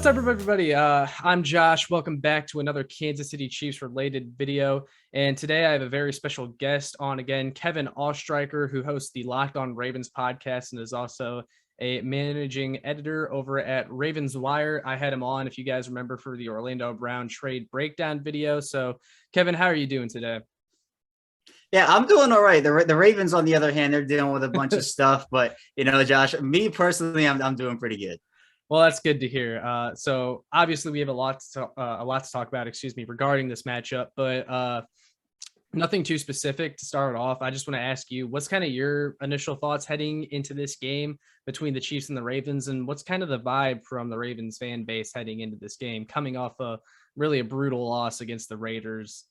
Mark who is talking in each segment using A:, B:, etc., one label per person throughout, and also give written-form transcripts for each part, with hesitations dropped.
A: What's up, everybody? I'm Josh. Welcome back to another Kansas City Chiefs related video. And today I have a very special guest on again, Kevin Oestreicher, who hosts the Locked On Ravens podcast and is also a managing editor over at Ravens Wire. I had him on, if you guys remember, for the Orlando Brown trade breakdown video. So, Kevin, how are you doing today?
B: Yeah, I'm doing all right. The Ravens, on the other hand, they're dealing with a bunch of stuff. But, Josh, me personally, I'm doing pretty good.
A: Well, that's good to hear. So obviously we have a lot to talk about, regarding this matchup, but nothing too specific to start off. I just want to ask you, what's kind of your initial thoughts heading into this game between the Chiefs and the Ravens, and what's kind of the vibe from the Ravens fan base heading into this game, coming off a brutal loss against the Raiders?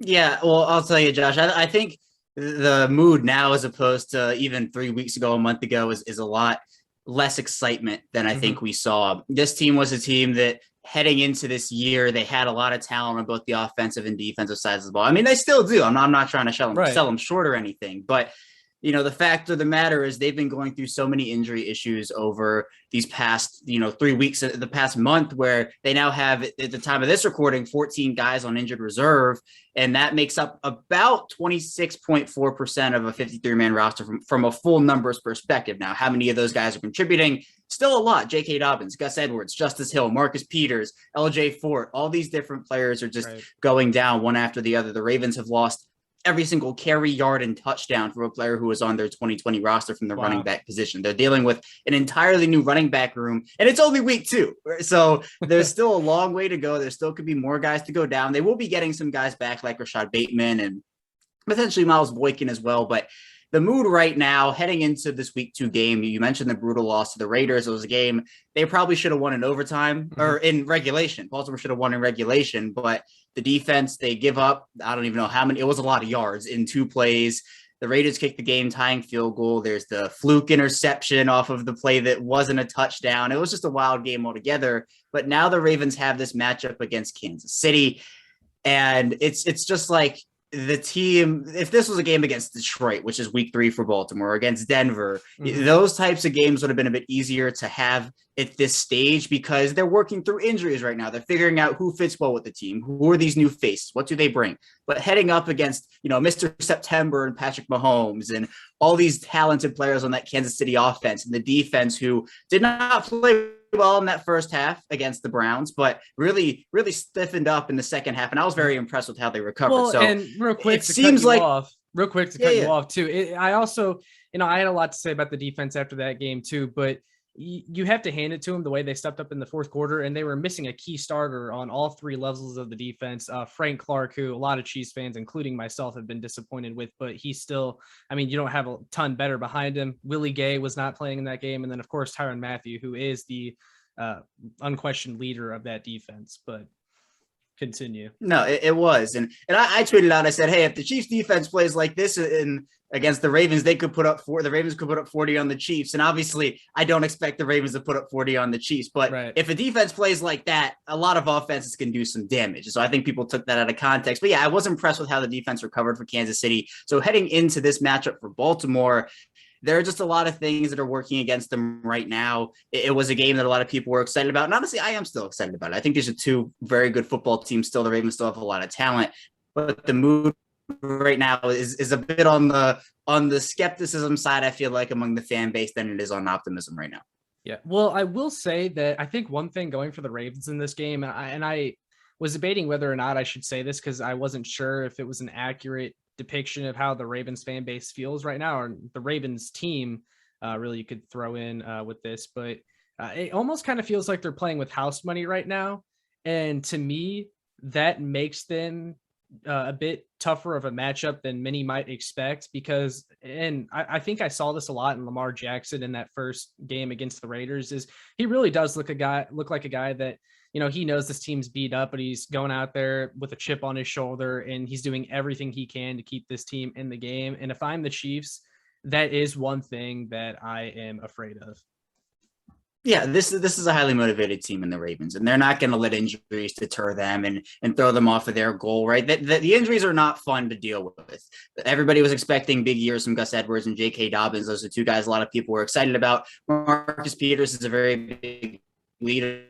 B: Yeah, well, I'll tell you, Josh, I think the mood now, as opposed to even 3 weeks ago, a month ago, is a lot less excitement than I think we saw. This team was a team that heading into this year, they had a lot of talent on both the offensive and defensive sides of the ball. I mean, they still do. I'm not trying to sell them short or anything, but the fact of the matter is they've been going through so many injury issues over these past, 3 weeks, the past month, where they now have, at the time of this recording, 14 guys on injured reserve. And that makes up about 26.4% of a 53-man roster from a full numbers perspective. Now, how many of those guys are contributing? Still a lot. J.K. Dobbins, Gus Edwards, Justice Hill, Marcus Peters, L.J. Fort. All these different players are just going down one after the other. The Ravens have lost every single carry, yard, and touchdown for a player who was on their 2020 roster from the running back position. They're dealing with an entirely new running back room, and it's only week 2. So there's still a long way to go. There still could be more guys to go down. They will be getting some guys back like Rashad Bateman and potentially Miles Boykin as well. But the mood right now heading into this week 2 game, you mentioned the brutal loss to the Raiders. It was a game they probably should have won in overtime or in regulation. Baltimore should have won in regulation, but the defense, they give up, I don't even know how many, it was a lot of yards in 2 plays. The Raiders kicked the game tying field goal. There's the fluke interception off of the play that wasn't a touchdown. It was just a wild game altogether. But now the Ravens have this matchup against Kansas City. And it's just like, the team, if this was a game against Detroit, which is week 3 for Baltimore, or against Denver, those types of games would have been a bit easier to have at this stage because they're working through injuries right now. They're figuring out who fits well with the team. Who are these new faces? What do they bring? But heading up against, Mr. September and Patrick Mahomes and all these talented players on that Kansas City offense and the defense who did not play well in that first half against the Browns, but really stiffened up in the second half. And I was very impressed with how they recovered.
A: Well,
B: so
A: and real quick to cut you off too. I also, I had a lot to say about the defense after that game too, but you have to hand it to them the way they stepped up in the fourth quarter, and they were missing a key starter on all 3 levels of the defense. Frank Clark, who a lot of Chiefs fans, including myself, have been disappointed with, but he's still, you don't have a ton better behind him. Willie Gay was not playing in that game. And then of course, Tyrann Mathieu, who is the unquestioned leader of that defense, but continue.
B: No, it was. And I tweeted out, I said, hey, if the Chiefs defense plays like this against the Ravens, the Ravens could put up 40 on the Chiefs. And obviously I don't expect the Ravens to put up 40 on the Chiefs, but if a defense plays like that, a lot of offenses can do some damage. So I think people took that out of context, but yeah, I was impressed with how the defense recovered for Kansas City. So heading into this matchup for Baltimore, there are just a lot of things that are working against them right now. It was a game that a lot of people were excited about. And honestly, I am still excited about it. I think these are 2 very good football teams still. The Ravens still have a lot of talent, but the mood right now is a bit on the skepticism side, I feel like, among the fan base than it is on optimism right now.
A: Yeah. Well, I will say that I think one thing going for the Ravens in this game, and I was debating whether or not I should say this because I wasn't sure if it was an accurate depiction of how the Ravens fan base feels right now, or the Ravens team, really you could throw in with this, but it almost kind of feels like they're playing with house money right now. And to me, that makes them a bit tougher of a matchup than many might expect, because, and I think I saw this a lot in Lamar Jackson in that first game against the Raiders, is he really does look like a guy that, he knows this team's beat up, but he's going out there with a chip on his shoulder and he's doing everything he can to keep this team in the game. And if I'm the Chiefs, that is one thing that I am afraid of.
B: Yeah, this is a highly motivated team in the Ravens, and they're not going to let injuries deter them and throw them off of their goal, right? The injuries are not fun to deal with. Everybody was expecting big years from Gus Edwards and J.K. Dobbins. Those are 2 guys a lot of people were excited about. Marcus Peters is a very big leader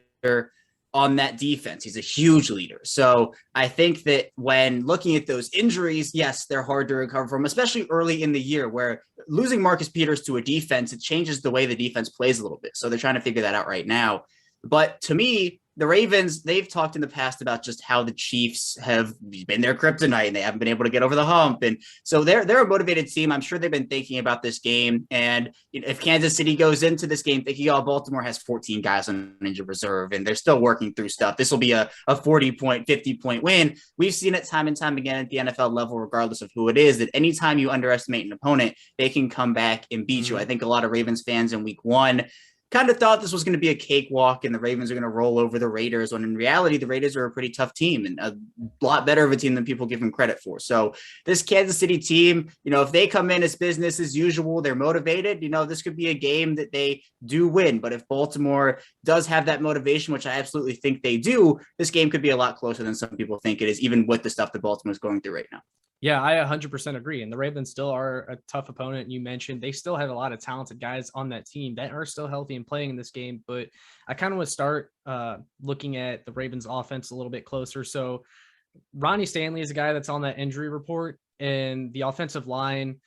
B: on that defense. He's a huge leader. So I think that when looking at those injuries, yes, they're hard to recover from, especially early in the year where losing Marcus Peters to a defense, it changes the way the defense plays a little bit. So they're trying to figure that out right now. But to me, the Ravens, they've talked in the past about just how the Chiefs have been their kryptonite and they haven't been able to get over the hump. And so they're a motivated team. I'm sure they've been thinking about this game. And if Kansas City goes into this game thinking, oh, Baltimore has 14 guys on injured reserve and they're still working through stuff, this will be a 40-point, 50-point win. We've seen it time and time again at the NFL level, regardless of who it is, that anytime you underestimate an opponent, they can come back and beat you. I think a lot of Ravens fans in week one kind of thought this was going to be a cakewalk and the Ravens are going to roll over the Raiders, when in reality, the Raiders are a pretty tough team and a lot better of a team than people give them credit for. So this Kansas City team, if they come in as business as usual, they're motivated, this could be a game that they do win. But if Baltimore does have that motivation, which I absolutely think they do, this game could be a lot closer than some people think it is, even with the stuff that Baltimore is going through right now.
A: Yeah, I 100% agree. And the Ravens still are a tough opponent. You mentioned they still have a lot of talented guys on that team that are still healthy and playing in this game. But I kind of want to start looking at the Ravens offense a little bit closer. So Ronnie Stanley is a guy that's on that injury report, and the offensive line,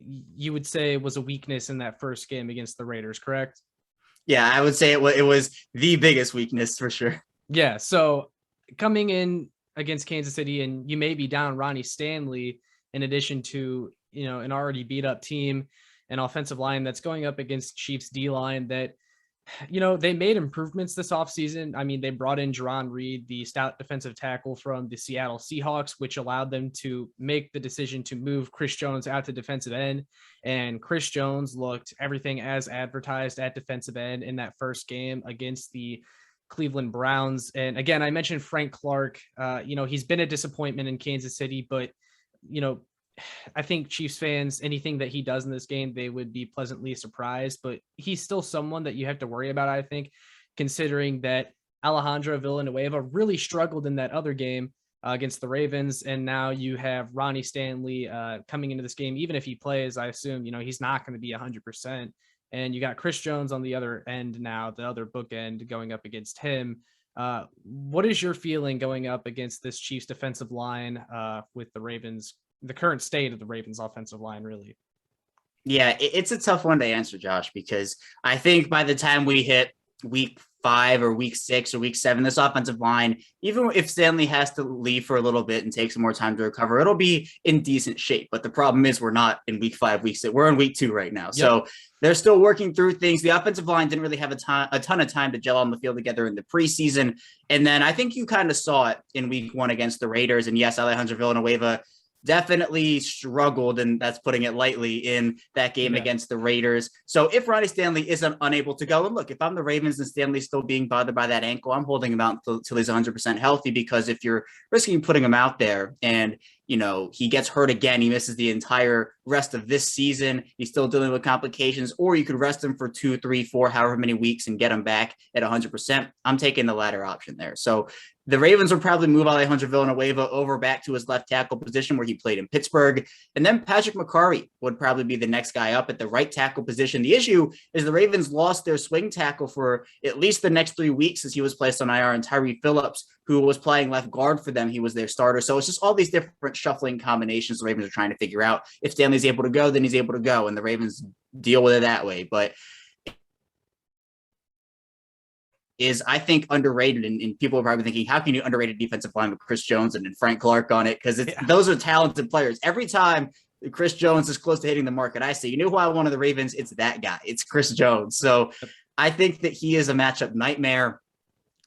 A: you would say, was a weakness in that first game against the Raiders, correct?
B: Yeah, I would say it was the biggest weakness for sure.
A: Yeah. So coming in against Kansas City, and you may be down Ronnie Stanley in addition to, an already beat up team, an offensive line that's going up against Chiefs D line that, they made improvements this offseason. I mean, they brought in Jerron Reed, the stout defensive tackle from the Seattle Seahawks, which allowed them to make the decision to move Chris Jones out to defensive end. And Chris Jones looked everything as advertised at defensive end in that first game against the Cleveland Browns. And again, I mentioned Frank Clark. He's been a disappointment in Kansas City, but I think Chiefs fans, anything that he does in this game, they would be pleasantly surprised. But he's still someone that you have to worry about, I think, considering that Alejandro Villanueva really struggled in that other game against the Ravens, and now you have Ronnie Stanley coming into this game. Even if he plays, I assume he's not going to be 100%. And you got Chris Jones on the other end now, the other bookend going up against him. What is your feeling going up against this Chiefs defensive line with the Ravens, the current state of the Ravens offensive line, really?
B: Yeah, it's a tough one to answer, Josh, because I think by the time we hit week 5 or week 6 or week 7, this offensive line, even if Stanley has to leave for a little bit and take some more time to recover, it'll be in decent shape. But the problem is we're not in week 5, week 6. We're in week 2 right now. Yep. So they're still working through things. The offensive line didn't really have a ton of time to gel on the field together in the preseason. And then I think you kind of saw it in week 1 against the Raiders. And yes, Alejandro Villanueva definitely struggled, and that's putting it lightly, in that game against the Raiders. So if Ronnie Stanley isn't unable to go, and look, if I'm the Ravens and Stanley's still being bothered by that ankle, I'm holding him out until he's 100% healthy, because if you're risking putting him out there and he gets hurt again, he misses the entire rest of this season, he's still dealing with complications, or you could rest him for 2, 3, 4, however many weeks and get him back at 100%. I'm taking the latter option there. So the Ravens will probably move Alejandro Villanueva over back to his left tackle position where he played in Pittsburgh. And then Patrick McCarry would probably be the next guy up at the right tackle position. The issue is the Ravens lost their swing tackle for at least the next 3 weeks as he was placed on IR, and Tyree Phillips, who was playing left guard for them, he was their starter. So it's just all these different shuffling combinations the Ravens are trying to figure out. If Stanley's able to go, then he's able to go, and the Ravens deal with it that way. But is, I think, underrated, and people are probably thinking, how can you underrate a defensive line with Chris Jones and Frank Clark on it? Because those are talented players. Every time Chris Jones is close to hitting the market, I say, who I want of the Ravens? It's that guy. It's Chris Jones. So I think that he is a matchup nightmare.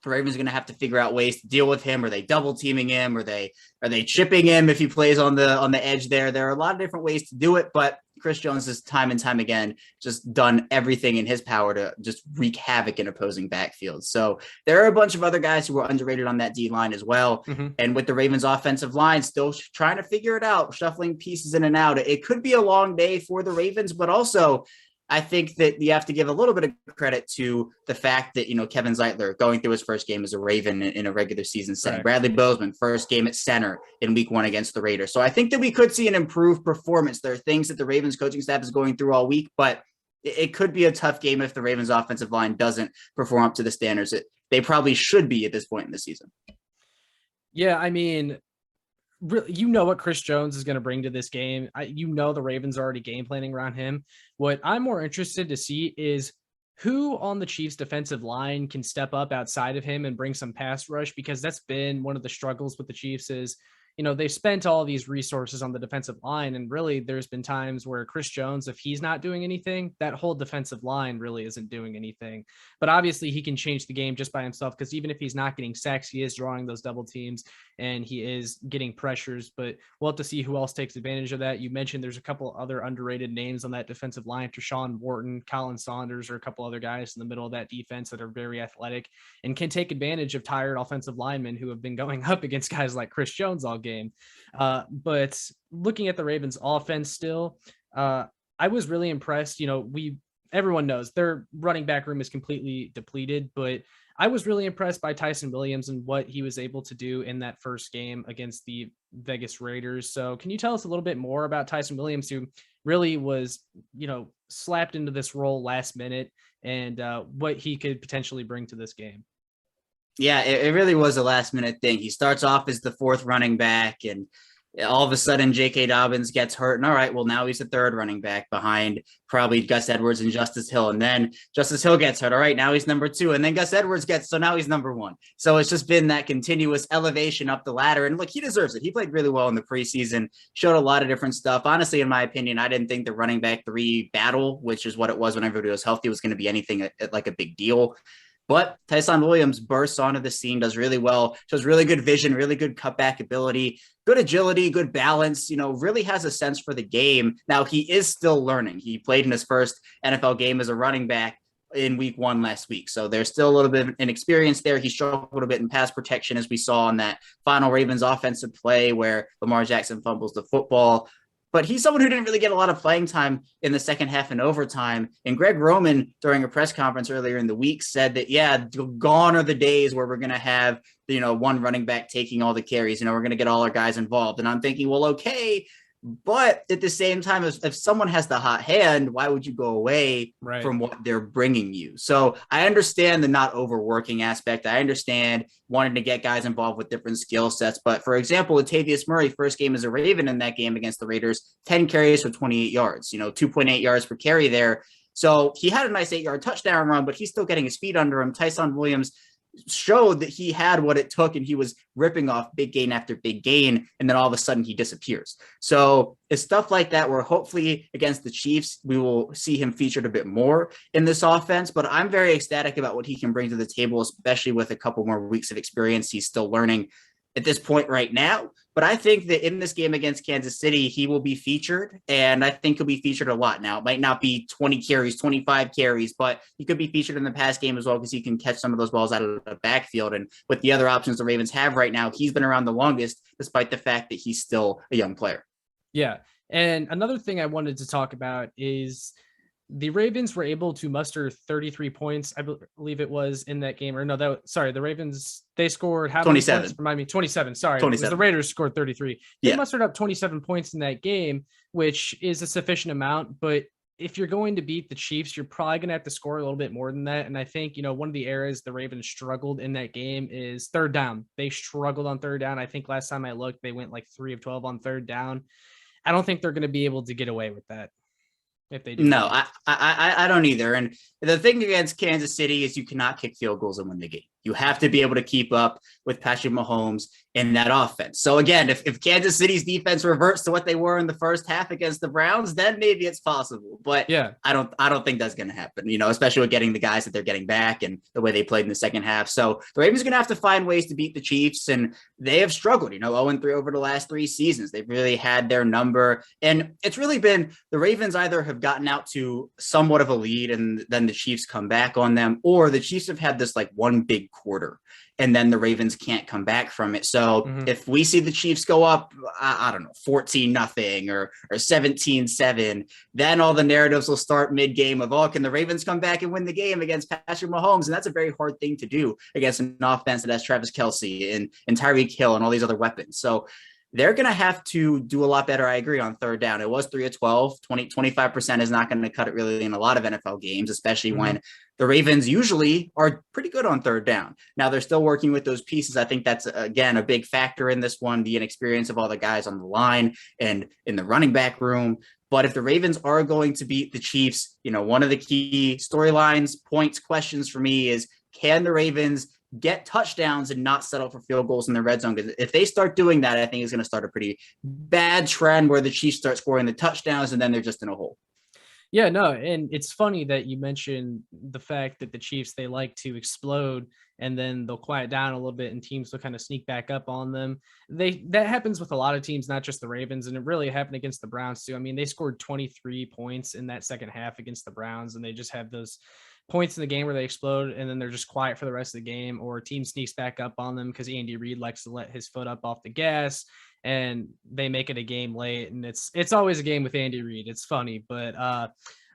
B: The Ravens are going to have to figure out ways to deal with him. Are they double teaming him? Are they chipping him if he plays on the edge there? There are a lot of different ways to do it, but Chris Jones has time and time again just done everything in his power to just wreak havoc in opposing backfields. So there are a bunch of other guys who are underrated on that D line as well. Mm-hmm. And with the Ravens offensive line still trying to figure it out, shuffling pieces in and out, it could be a long day for the Ravens, but also I think that you have to give a little bit of credit to the fact that, Kevin Zeitler going through his first game as a Raven in a regular season setting. Right. Bradley Bozeman, first game at center in week 1 against the Raiders. So I think that we could see an improved performance. There are things that the Ravens coaching staff is going through all week, but it could be a tough game if the Ravens offensive line doesn't perform up to the standards that they probably should be at this point in the season.
A: Yeah, I mean, really, you know what Chris Jones is going to bring to this game. The Ravens are already game planning around him. What I'm more interested to see is who on the Chiefs defensive line can step up outside of him and bring some pass rush, because that's been one of the struggles with the Chiefs is, they've spent all these resources on the defensive line. And really there's been times where Chris Jones, if he's not doing anything, that whole defensive line really isn't doing anything. But obviously he can change the game just by himself, because even if he's not getting sacks, he is drawing those double teams and he is getting pressures. But we'll have to see who else takes advantage of that. You mentioned there's a couple other underrated names on that defensive line. Tershawn Wharton, Colin Saunders, or a couple other guys in the middle of that defense that are very athletic and can take advantage of tired offensive linemen who have been going up against guys like Chris Jones all game. But looking at the Ravens offense still, I was really impressed. Everyone knows their running back room is completely depleted, but I was really impressed by Tyson Williams and what he was able to do in that first game against the Vegas Raiders. So can you tell us a little bit more about Tyson Williams, who really was, slapped into this role last minute, and what he could potentially bring to this game?
B: Yeah, it really was a last minute thing. He starts off as the fourth running back, and all of a sudden J.K. Dobbins gets hurt. And all right, well, now he's the third running back behind probably Gus Edwards and Justice Hill. And then Justice Hill gets hurt. All right, now he's number two. And then Gus Edwards so now he's number one. So it's just been that continuous elevation up the ladder. And look, he deserves it. He played really well in the preseason, showed a lot of different stuff. Honestly, in my opinion, I didn't think the running back 3 battle, which is what it was when everybody was healthy, was going to be anything like a big deal. But Tyson Williams bursts onto the scene, does really well, shows really good vision, really good cutback ability, good agility, good balance, really has a sense for the game. Now, he is still learning. He played in his first NFL game as a running back in week 1 last week. So there's still a little bit of inexperience there. He struggled a bit in pass protection, as we saw in that final Ravens offensive play where Lamar Jackson fumbles the football. But he's someone who didn't really get a lot of playing time in the second half and overtime. And Greg Roman, during a press conference earlier in the week, said that, gone are the days where we're going to have, one running back taking all the carries. We're going to get all our guys involved. And I'm thinking, well, okay. But at the same time, if someone has the hot hand, why would you go away from what they're bringing you? So I understand the not overworking aspect. I understand wanting to get guys involved with different skill sets. But for example, Latavius Murray, first game as a Raven in that game against the Raiders, 10 carries for 28 yards, 2.8 yards per carry there. So he had a nice 8-yard touchdown run, but he's still getting his feet under him. Tyson Williams showed that he had what it took, and he was ripping off big gain after big gain, and then all of a sudden he disappears. So it's stuff like that where hopefully against the Chiefs we will see him featured a bit more in this offense. But I'm very ecstatic about what he can bring to the table, especially with a couple more weeks of experience. He's still learning at this point right now, but I think that in this game against Kansas City, he will be featured, and I think he'll be featured a lot. Now, it might not be 20 carries, 25 carries, but he could be featured in the pass game as well, because he can catch some of those balls out of the backfield. And with the other options the Ravens have right now, he's been around the longest, despite the fact that he's still a young player.
A: Yeah. And another thing I wanted to talk about is the Ravens were able to muster 33 points, I believe it was, in that game. Or no, the Ravens, they scored how
B: 27.
A: many points? Remind me, 27. Sorry,
B: 27.
A: The Raiders scored 33. They mustered up 27 points in that game, which is a sufficient amount. But if you're going to beat the Chiefs, you're probably going to have to score a little bit more than that. And I think, one of the areas the Ravens struggled in that game is third down. They struggled on third down. I think last time I looked, they went like 3 of 12 on third down. I don't think they're going to be able to get away with that. If they do.
B: No, I don't either. And the thing against Kansas City is you cannot kick field goals and win the game. You have to be able to keep up with Patrick Mahomes in that offense. So again, if Kansas City's defense reverts to what they were in the first half against the Browns, then maybe it's possible. But yeah, I don't think that's going to happen, especially with getting the guys that they're getting back and the way they played in the second half. So the Ravens are going to have to find ways to beat the Chiefs, and they have struggled, 0-3 over the last 3 seasons. They've really had their number, and it's really been the Ravens either have gotten out to somewhat of a lead and then the Chiefs come back on them, or the Chiefs have had this like one big quarter and then the Ravens can't come back from it. So if we see the Chiefs go up, I don't know, 14-0 or 17-7, then all the narratives will start mid-game of, can the Ravens come back and win the game against Patrick Mahomes? And that's a very hard thing to do against an offense that has Travis Kelce and Tyreek Hill and all these other weapons. So they're going to have to do a lot better. I agree on third down. It was 3 of 12, 25% is not going to cut it really in a lot of NFL games, especially when the Ravens usually are pretty good on third down. Now they're still working with those pieces. I think that's, again, a big factor in this one, the inexperience of all the guys on the line and in the running back room. But if the Ravens are going to beat the Chiefs, one of the key storylines, points, questions for me is, can the Ravens get touchdowns and not settle for field goals in the red zone? Because if they start doing that, I think it's going to start a pretty bad trend where the Chiefs start scoring the touchdowns and then they're just in a hole.
A: Yeah, no, and it's funny that you mentioned the fact that the Chiefs, they like to explode and then they'll quiet down a little bit and teams will kind of sneak back up on them. That happens with a lot of teams, not just the Ravens, and it really happened against the Browns too. I mean, they scored 23 points in that second half against the Browns, and they just have those points in the game where they explode and then they're just quiet for the rest of the game, or a team sneaks back up on them because Andy Reid likes to let his foot up off the gas and they make it a game late. And it's always a game with Andy Reid. It's funny, but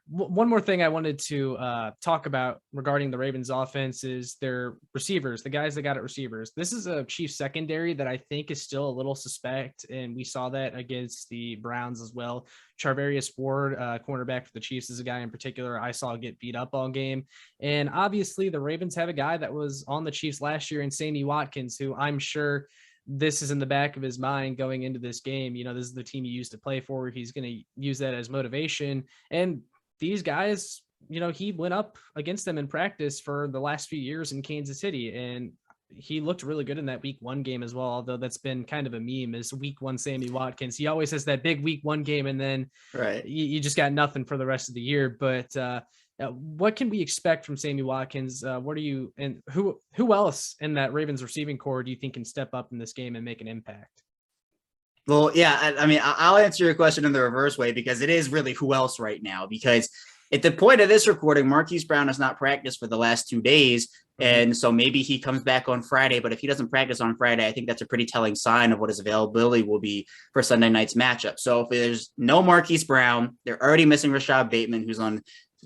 A: one more thing I wanted to talk about regarding the Ravens offense is their receivers, the guys that got at receivers. This is a Chiefs secondary that I think is still a little suspect, and we saw that against the Browns as well. Charvarius Ward, cornerback for the Chiefs, is a guy in particular I saw get beat up all game. And obviously the Ravens have a guy that was on the Chiefs last year in Sammy Watkins, who I'm sure this is in the back of his mind going into this game. This is the team he used to play for. He's going to use that as motivation. And these guys, he went up against them in practice for the last few years in Kansas City, and he looked really good in that week 1 game as well. Although that's been kind of a meme, is week 1 Sammy Watkins. He always has that big week 1 game, and then you just got nothing for the rest of the year. But what can we expect from Sammy Watkins? What are you, and who else in that Ravens receiving core do you think can step up in this game and make an impact?
B: Well, yeah, I mean, I'll answer your question in the reverse way, because it is really who else right now, because at the point of this recording, Marquise Brown has not practiced for the last 2 days. And so maybe he comes back on Friday, but if he doesn't practice on Friday, I think that's a pretty telling sign of what his availability will be for Sunday night's matchup. So if there's no Marquise Brown, they're already missing Rashad Bateman, who's on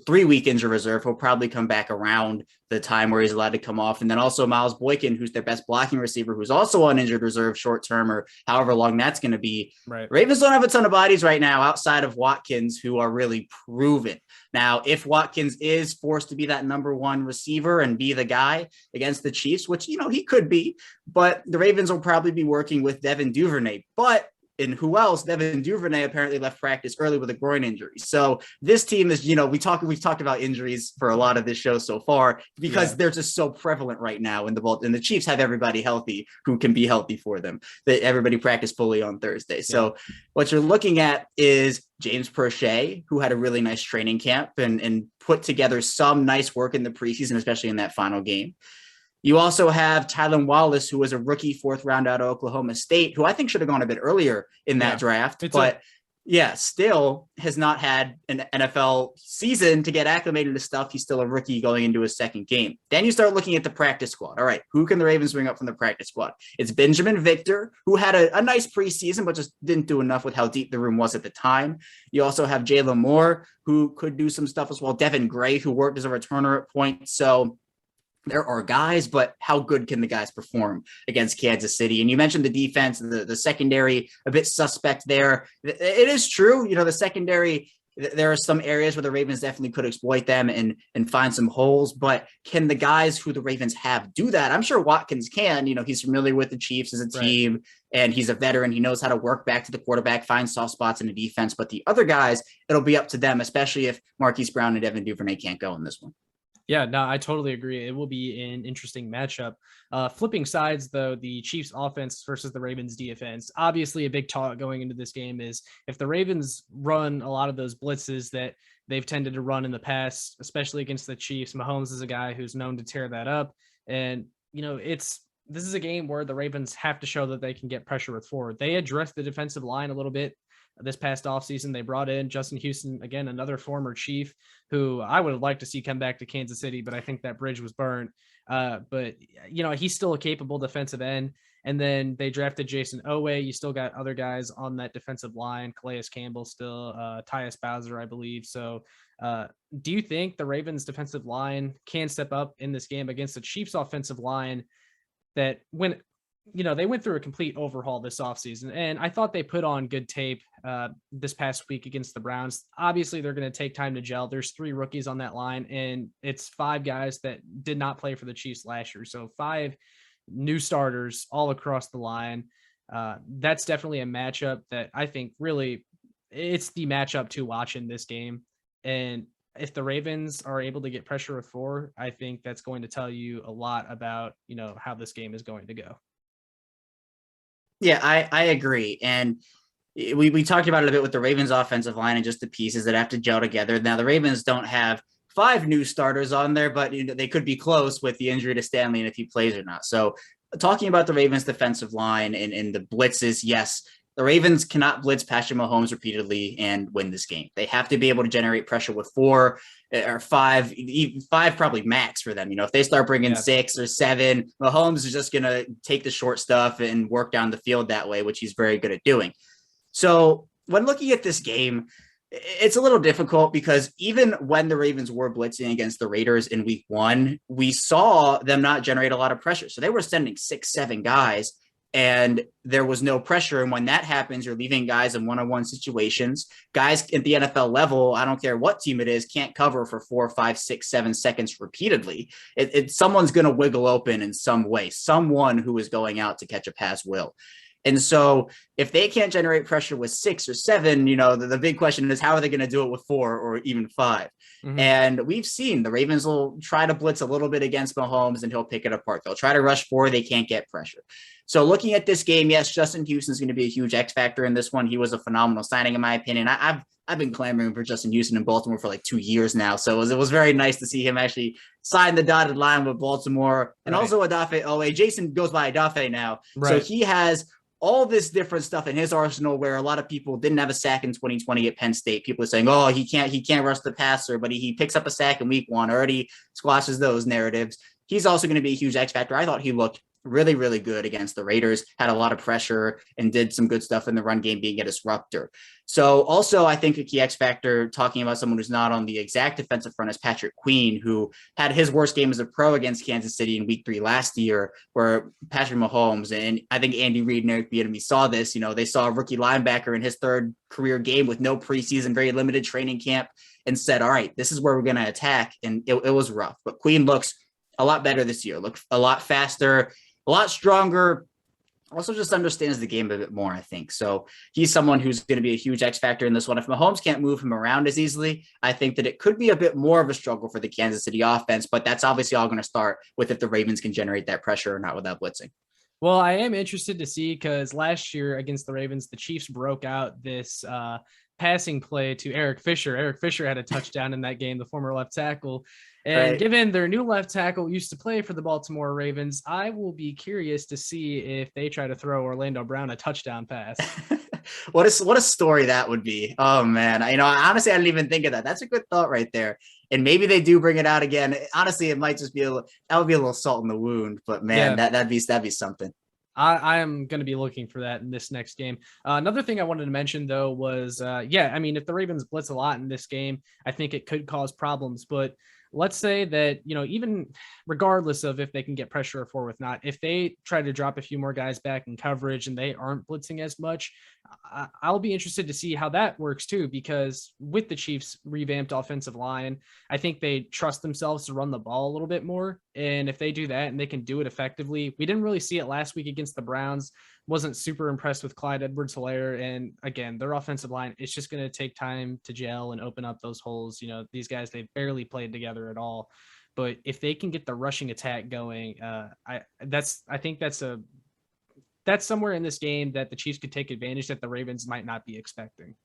B: 3-week injury reserve. He'll probably come back around the time where he's allowed to come off. And then also Miles Boykin, who's their best blocking receiver, who's also on injured reserve short term, or however long that's going to be.
A: Right.
B: Ravens don't have a ton of bodies right now outside of Watkins, who are really proven. Now, if Watkins is forced to be that number 1 receiver and be the guy against the Chiefs, which, he could be, but the Ravens will probably be working with Devin Duvernay. But and who else? Devin Duvernay apparently left practice early with a groin injury. So this team is, we've talked about injuries for a lot of this show so far, because they're just so prevalent right now. And the Chiefs have everybody healthy who can be healthy for them. That everybody practiced fully on Thursday. So what you're looking at is James Prochet, who had a really nice training camp and put together some nice work in the preseason, especially in that final game. You also have Tylan Wallace, who was a rookie 4th round out of Oklahoma State, who I think should have gone a bit earlier in that draft. But still has not had an NFL season to get acclimated to stuff. He's still a rookie going into his 2nd game. Then you start looking at the practice squad. All right, who can the Ravens bring up from the practice squad? It's Benjamin Victor, who had a nice preseason, but just didn't do enough with how deep the room was at the time. You also have Jalen Moore, who could do some stuff as well. Devin Gray, who worked as a returner at point. So there are guys, but how good can the guys perform against Kansas City? And you mentioned the defense, the secondary, a bit suspect there. It is true, the secondary, there are some areas where the Ravens definitely could exploit them and find some holes, but can the guys who the Ravens have do that? I'm sure Watkins can. He's familiar with the Chiefs as a team, and he's a veteran. He knows how to work back to the quarterback, find soft spots in the defense, but the other guys, it'll be up to them, especially if Marquise Brown and Devin Duvernay can't go in this one.
A: Yeah, no, I totally agree. It will be an interesting matchup. Flipping sides, though, the Chiefs offense versus the Ravens defense. Obviously, a big talk going into this game is if the Ravens run a lot of those blitzes that they've tended to run in the past, especially against the Chiefs. Mahomes is a guy who's known to tear that up. And, this is a game where the Ravens have to show that they can get pressure with forward. They addressed the defensive line a little bit this past offseason. They brought in Justin Houston, again, another former Chief, who I would have liked to see come back to Kansas City, but I think that bridge was burned. But he's still a capable defensive end. And then they drafted Jason Owe. You still got other guys on that defensive line, Calais Campbell still, Tyus Bowser, I believe. So do you think the Ravens defensive line can step up in this game against the Chiefs offensive line that when they went through a complete overhaul this offseason, and I thought they put on good tape this past week against the Browns. Obviously, they're going to take time to gel. There's 3 rookies on that line, and it's 5 guys that did not play for the Chiefs last year. So 5 new starters all across the line. That's definitely a matchup that I think really it's the matchup to watch in this game. And if the Ravens are able to get pressure with 4, I think that's going to tell you a lot about, how this game is going to go.
B: Yeah, I agree. And we talked about it a bit with the Ravens offensive line and just the pieces that have to gel together. Now, the Ravens don't have 5 new starters on there, but they could be close with the injury to Stanley and if he plays or not. So talking about the Ravens defensive line and the blitzes, yes, the Ravens cannot blitz Patrick Mahomes repeatedly and win this game. They have to be able to generate pressure with 4 or 5, 5 probably max for them. If they start bringing 6 or 7, Mahomes is just going to take the short stuff and work down the field that way, which he's very good at doing. So when looking at this game, it's a little difficult because even when the Ravens were blitzing against the Raiders in week 1, we saw them not generate a lot of pressure. So they were sending 6, 7 guys and there was no pressure. And when that happens, you're leaving guys in one-on-one situations. Guys at the NFL level, I don't care what team it is, can't cover for 4, 5, 6, 7 seconds repeatedly. Someone's going to wiggle open in some way. Someone who is going out to catch a pass will. And so if they can't generate pressure with 6 or 7, the big question is how are they going to do it with 4 or even 5? Mm-hmm. And we've seen the Ravens will try to blitz a little bit against Mahomes and he'll pick it apart. They'll try to rush 4. They can't get pressure. So looking at this game, yes, Justin Houston's going to be a huge X factor in this one. He was a phenomenal signing, in my opinion. I've been clamoring for Justin Houston in Baltimore for like 2 years now. So it was very nice to see him actually sign the dotted line with Baltimore. And also Odafe Owe. Jason goes by Odafe now. Right. So he has all this different stuff in his arsenal where a lot of people didn't have a sack in 2020 at Penn State. People are saying, oh, he can't rush the passer, but he picks up a sack in week 1, already squashes those narratives. He's also going to be a huge X factor. I thought he looked really, really good against the Raiders, had a lot of pressure and did some good stuff in the run game being a disruptor. So also I think a key X factor, talking about someone who's not on the exact defensive front, is Patrick Queen, who had his worst game as a pro against Kansas City in week 3 last year, where Patrick Mahomes and I think Andy Reid and Eric Bieniemy saw this. They saw a rookie linebacker in his 3rd career game with no preseason, very limited training camp, and said, all right, this is where we're going to attack. And it was rough, but Queen looks a lot better this year, looked a lot faster, a lot stronger, also just understands the game a bit more, I think. So he's someone who's going to be a huge X factor in this one. If Mahomes can't move him around as easily, I think that it could be a bit more of a struggle for the Kansas City offense, but that's obviously all going to start with if the Ravens can generate that pressure or not without blitzing.
A: Well, I am interested to see because last year against the Ravens, the Chiefs broke out this passing play to Eric Fisher. Eric Fisher had a touchdown in that game, the former left tackle. And given their new left tackle used to play for the Baltimore Ravens, I will be curious to see if they try to throw Orlando Brown a touchdown pass.
B: What a story that would be. Oh man. Honestly, I didn't even think of that. That's a good thought right there. And maybe they do bring it out again. Honestly, it might just be that would be a little salt in the wound, but man, that'd be something.
A: I am going to be looking for that in this next game. Another thing I wanted to mention, though, was, if the Ravens blitz a lot in this game, I think it could cause problems. But let's say that, even regardless of if they can get pressure or forward not, if they try to drop a few more guys back in coverage and they aren't blitzing as much, I'll be interested to see how that works too, because with the Chiefs' revamped offensive line, I think they trust themselves to run the ball a little bit more. And if they do that and they can do it effectively, we didn't really see it last week against the Browns. Wasn't super impressed with Clyde Edwards-Helaire. And again, their offensive line, it's just going to take time to gel and open up those holes. These guys, they've barely played together at all. But if they can get the rushing attack going, I think that's somewhere in this game that the Chiefs could take advantage that the Ravens might not be expecting.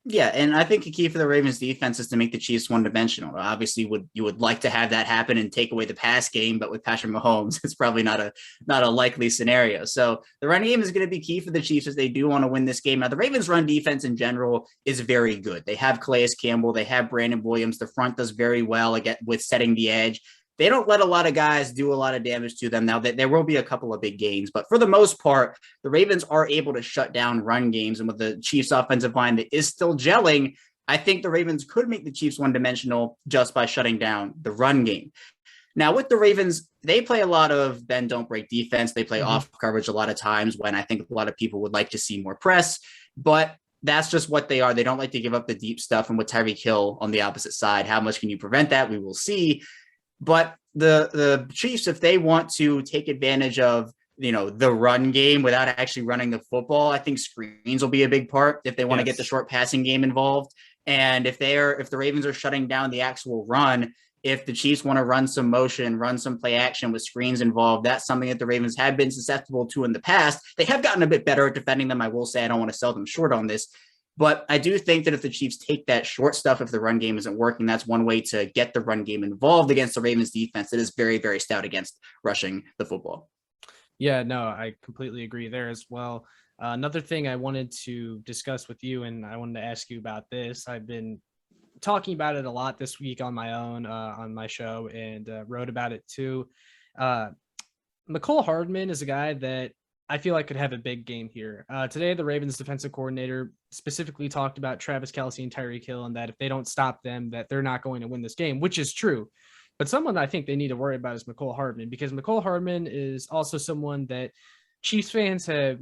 B: Yeah, and I think the key for the Ravens defense is to make the Chiefs one-dimensional. Obviously, you would like to have that happen and take away the pass game, but with Patrick Mahomes, it's probably not a likely scenario. So the run game is going to be key for the Chiefs as they do want to win this game. Now, the Ravens' run defense in general is very good. They have Calais Campbell, they have Brandon Williams. The front does very well with setting the edge. They don't let a lot of guys do a lot of damage to them. Now, there will be a couple of big games, but for the most part, the Ravens are able to shut down run games. And with the Chiefs offensive line that is still gelling, I think the Ravens could make the Chiefs one-dimensional just by shutting down the run game. Now with the Ravens, they play a lot of bend don't break defense. They play
A: Mhm.
B: off coverage a lot of times when I think a lot of people would like to see more press, but that's just what they are. They don't like to give up the deep stuff. And with Tyreek Hill on the opposite side, how much can you prevent that? We will see. But the Chiefs, if they want to take advantage of the run game without actually running the football, I think screens will be a big part if they want to get the
A: Yes.
B: short passing game involved. And if the Ravens are shutting down the actual run, if the Chiefs want to run some motion, run some play action with screens involved, that's something that the Ravens have been susceptible to in the past. They have gotten a bit better at defending them. I will say I don't want to sell them short on this. But I do think that if the Chiefs take that short stuff, if the run game isn't working, that's one way to get the run game involved against the Ravens defense that is very, very stout against rushing the football.
A: Yeah, no, I completely agree there as well. Another thing I wanted to discuss with you, and I wanted to ask you about this. I've been talking about it a lot this week on my own, on my show, and wrote about it too. Uh, McCole Hardman is a guy that I feel like could have a big game here. Today, the Ravens defensive coordinator specifically talked about Travis Kelce and Tyreek Hill, and that if they don't stop them, that they're not going to win this game, which is true. But someone I think they need to worry about is McCole Hardman, because McCole Hardman is also someone that Chiefs fans have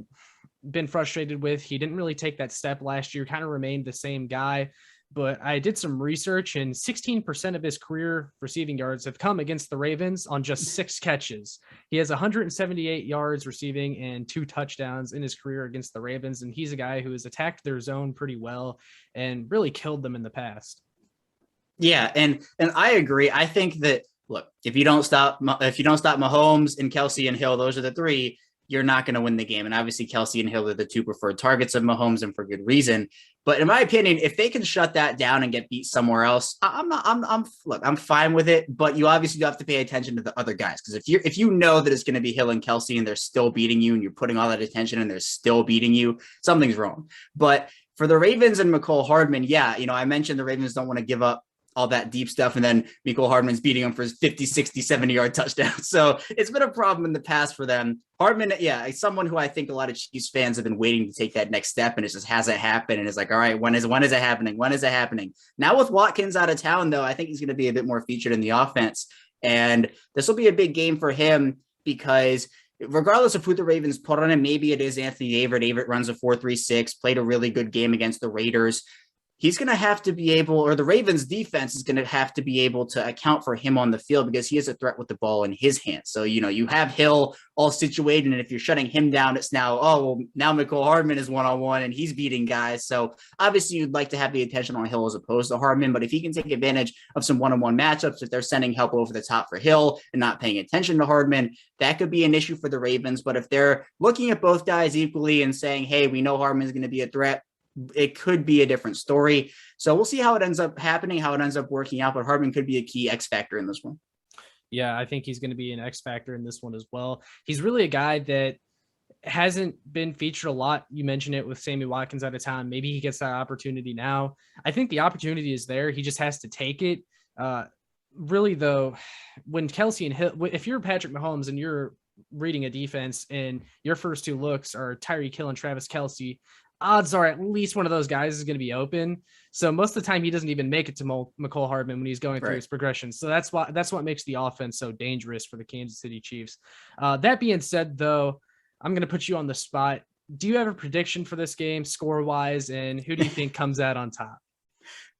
A: been frustrated with. He didn't really take that step last year, kind of remained the same guy. But I did some research, and 16% of his career receiving yards have come against the Ravens on just 6 catches. He has 178 yards receiving and 2 touchdowns in his career against the Ravens. And he's a guy who has attacked their zone pretty well and really killed them in the past.
B: Yeah, and I agree. I think that look, if you don't stop Mahomes and Kelce and Hill, those are the three. You're not going to win the game. And obviously, Kelce and Hill are the two preferred targets of Mahomes, and for good reason. But in my opinion, if they can shut that down and get beat somewhere else, I'm fine with it. But you obviously do have to pay attention to the other guys, because if you know that it's going to be Hill and Kelce and they're still beating you, and you're putting all that attention and they're still beating you, something's wrong. But for the Ravens and McCole Hardman, yeah, I mentioned the Ravens don't want to give up all that deep stuff. And then Mecole Hardman's beating him for his 50, 60, 70-yard touchdown. So it's been a problem in the past for them. Hardman, yeah, someone who I think a lot of Chiefs fans have been waiting to take that next step, and it just hasn't happened. And it's like, all right, when is it happening? When is it happening? Now with Watkins out of town, though, I think he's going to be a bit more featured in the offense. And this will be a big game for him, because regardless of who the Ravens put on him, maybe it is Anthony Averett. Averett runs a 4.36, played a really good game against the Raiders. He's going to have to be able, or the Ravens defense is going to have to be able to account for him on the field, because he is a threat with the ball in his hands. So, you have Hill all situated, and if you're shutting him down, it's now, now McCole Hardman is one-on-one and he's beating guys. So obviously you'd like to have the attention on Hill as opposed to Hardman, but if he can take advantage of some one-on-one matchups, if they're sending help over the top for Hill and not paying attention to Hardman, that could be an issue for the Ravens. But if they're looking at both guys equally and saying, hey, we know Hardman's going to be a threat, it could be a different story. So we'll see how it ends up happening, how it ends up working out. But Hardman could be a key X factor in this one.
A: Yeah, I think he's going to be an X factor in this one as well. He's really a guy that hasn't been featured a lot. You mentioned it with Sammy Watkins out of town. Maybe he gets that opportunity now. I think the opportunity is there. He just has to take it. Really, though, when Kelce and Hill, if you're Patrick Mahomes and you're reading a defense and your first two looks are Tyreek Hill and Travis Kelce, odds are at least one of those guys is going to be open. So most of the time he doesn't even make it to McCole Hardman when he's going through his progression. So that's what makes the offense so dangerous for the Kansas City Chiefs. That being said, though, I'm going to put you on the spot. Do you have a prediction for this game score wise, and who do you think comes out on top?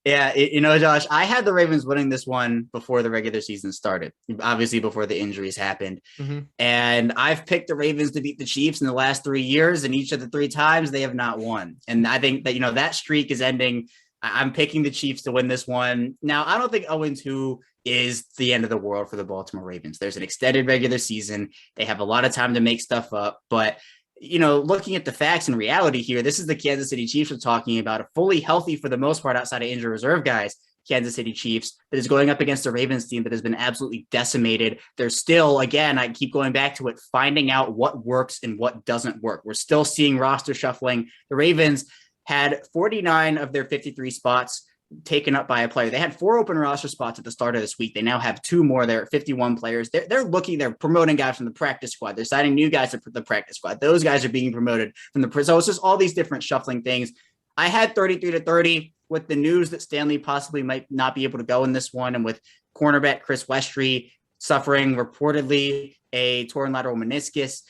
B: Yeah, Josh, I had the Ravens winning this one before the regular season started, obviously before the injuries happened.
A: Mm-hmm.
B: And I've picked the Ravens to beat the Chiefs in the last 3 years, and each of the 3 times they have not won. And I think that, that streak is ending. I'm picking the Chiefs to win this one. Now, I don't think 0-2 is the end of the world for the Baltimore Ravens. There's an extended regular season. They have a lot of time to make stuff up, but looking at the facts and reality here, this is the Kansas City Chiefs we're talking about, a fully healthy, for the most part, outside of injured reserve guys, Kansas City Chiefs, that is going up against a Ravens team that has been absolutely decimated. They're still, again, I keep going back to it, finding out what works and what doesn't work. We're still seeing roster shuffling. The Ravens had 49 of their 53 spots taken up by a player. They had 4 open roster spots at the start of this week. They now have 2 more. They're at 51 players. They're promoting guys from the practice squad. They're signing new guys to the practice squad. Those guys are being promoted from the, so it's just all these different shuffling things. I had 33-30 with the news that Stanley possibly might not be able to go in this one. And with cornerback Chris Westry suffering reportedly a torn lateral meniscus.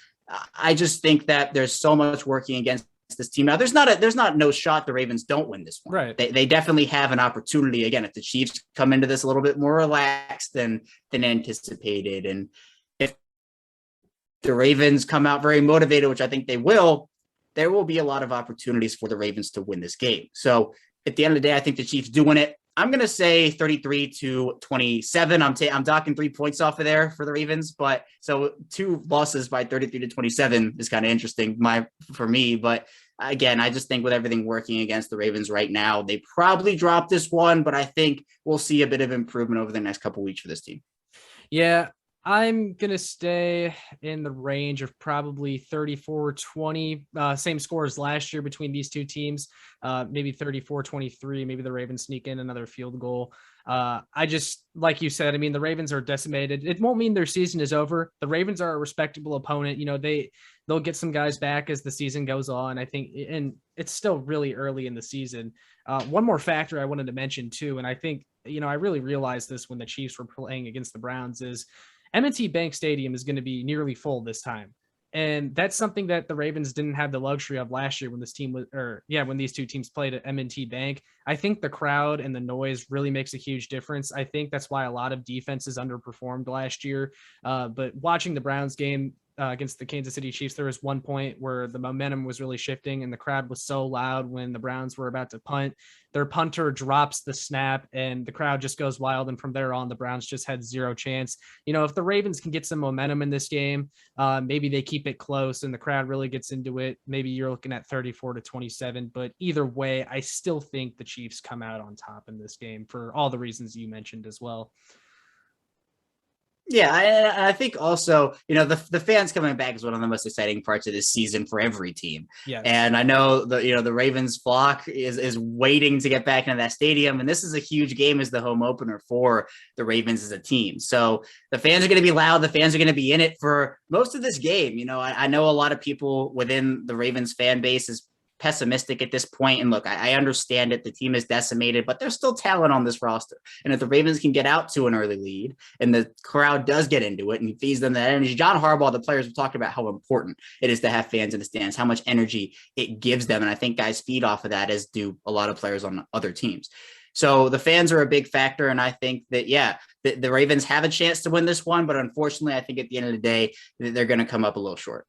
B: I just think that there's so much working against this team. Now, there's not no shot the Ravens don't win this one.
A: Right.
B: They definitely have an opportunity. Again, if the Chiefs come into this a little bit more relaxed than anticipated, and if the Ravens come out very motivated, which I think they will, there will be a lot of opportunities for the Ravens to win this game. So at the end of the day, I think the Chiefs do win it. I'm going to say 33-27. I'm docking 3 points off of there for the Ravens, but so 2 losses by 33-27 is kind of interesting for me. But again, I just think with everything working against the Ravens right now, they probably drop this one, but I think we'll see a bit of improvement over the next couple of weeks for this team.
A: Yeah, I'm going to stay in the range of probably 34-20, same score as last year between these two teams, maybe 34-23, maybe the Ravens sneak in another field goal. I just, like you said, I mean, the Ravens are decimated. It won't mean their season is over. The Ravens are a respectable opponent. You know, they'll get some guys back as the season goes on, I think, and it's still really early in the season. One more factor I wanted to mention too, and I think, you know, I really realized this when the Chiefs were playing against the Browns, is M&T Bank Stadium is going to be nearly full this time. And that's something that the Ravens didn't have the luxury of last year when this team was, when these two teams played at M&T Bank. I think the crowd and the noise really makes a huge difference. I think that's why a lot of defenses underperformed last year. But watching the Browns game against the Kansas City Chiefs, there was one point where the momentum was really shifting and the crowd was so loud when the Browns were about to punt. Their punter drops the snap and the crowd just goes wild. And from there on, the Browns just had zero chance. You know, if the Ravens can get some momentum in this game, maybe they keep it close and the crowd really gets into it. Maybe you're looking at 34-27, but either way, I still think the Chiefs come out on top in this game for all the reasons you mentioned as well.
B: Yeah, I think also, you know, the fans coming back is one of the most exciting parts of this season for every team.
A: Yes.
B: And I know the Ravens flock is waiting to get back into that stadium, and this is a huge game as the home opener for the Ravens as a team. So the fans are going to be loud. The fans are going to be in it for most of this game. You know, I know a lot of people within the Ravens fan base is pessimistic at this point. And look, I understand it. The team is decimated, but there's still talent on this roster. And if the Ravens can get out to an early lead and the crowd does get into it and feeds them that energy, John Harbaugh, the players have talked about how important it is to have fans in the stands, how much energy it gives them. And I think guys feed off of that, as do a lot of players on other teams. So the fans are a big factor. And I think that, the Ravens have a chance to win this one, but unfortunately, I think at the end of the day, they're going to come up a little short.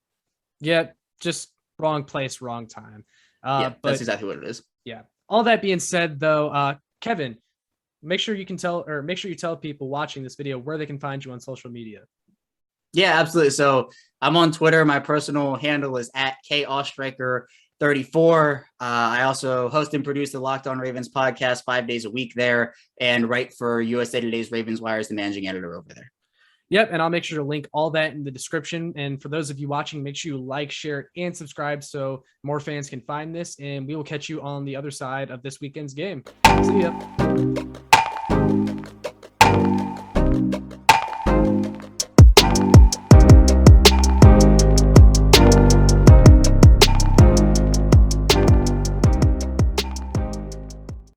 A: Yeah, just wrong place, wrong time.
B: But that's exactly what it is.
A: Yeah. All that being said, though, Kevin, make sure you tell people watching this video where they can find you on social media.
B: Yeah, absolutely. So I'm on Twitter. My personal handle is at Oestreicher34. I also host and produce the Locked On Ravens podcast 5 days a week there, and write for USA Today's Ravens Wire as the managing editor over there.
A: Yep, and I'll make sure to link all that in the description. And for those of you watching, make sure you like, share, and subscribe so more fans can find this. And we will catch you on the other side of this weekend's game. See ya.